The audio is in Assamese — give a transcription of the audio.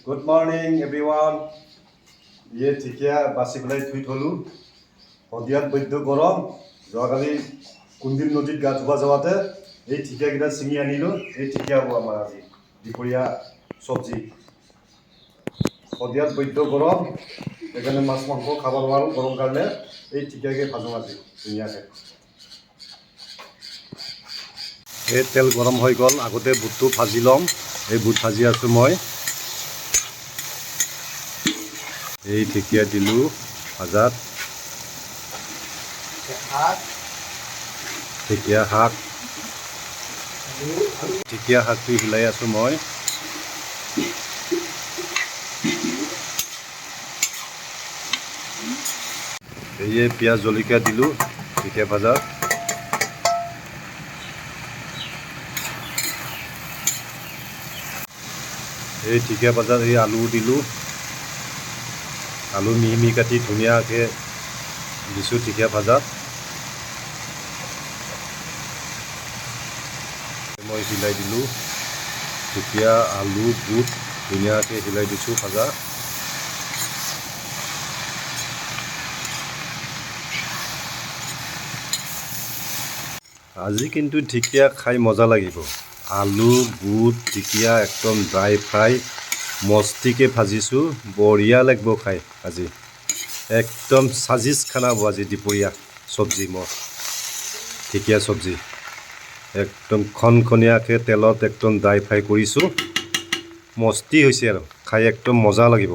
Good morning, everyone. ये ঠিকিয়া বাছি পেলাই থুই থলো সদিয়াত বৈদ্য গৰম যোৱাকালি কুন্দিল নদীত গা ধুবা যাওঁতে এই ঠিকিয়াকেইটা ছিঙি আনিলো এই ঠিকিয়া হ'ব আমাৰ আজি দুপৰীয়া চব্জি সদিয়াত বৈদ্য গৰম সেইকাৰণে মাছ মাংস খাব নোৱাৰো গৰম কাৰণে এই ঠিকিয়াকে ভাজো আজি ধুনীয়াকৈ এই তেল গৰম হৈ গ'ল আগতে বুটটো ভাজি ল'ম এই বুট ভাজি আছোঁ মই এই ঠিকিয়া দিলো ভাজাত ঠিকিয়া শাকটো হিলাই আছোঁ মই এই পিঁয়াজ জলকীয়া দিলোঁ ঠিকিয়া ভাজাত এই ঠিকিয়া ভাজাত এই আলু দিলোঁ আলু মিহি মিহি কাটি ধুনীয়াকৈ দিছোঁ ঠিকিয়া ভাজাত মই হিলাই দিলোঁ ঠিকিয়া আলু বুট ধুনীয়াকৈ হিলাই দিছোঁ ভাজা আজি কিন্তু ঠিকিয়া খাই মজা লাগিব আলু বুট ঠিকিয়া একদম ড্ৰাই ফ্ৰাই মস্তিকৈ ভাজিছোঁ বঢ়িয়া লাগিব খাই আজি একদম সাজিজ খানা হ'ব আজি দুপৰীয়া চব্জি মই ঠিকিয়া চব্জি একদম খনখনীয়াকৈ তেলত একদম ড্ৰাই ফ্ৰাই কৰিছোঁ মস্তি হৈছে আৰু খাই একদম মজা লাগিব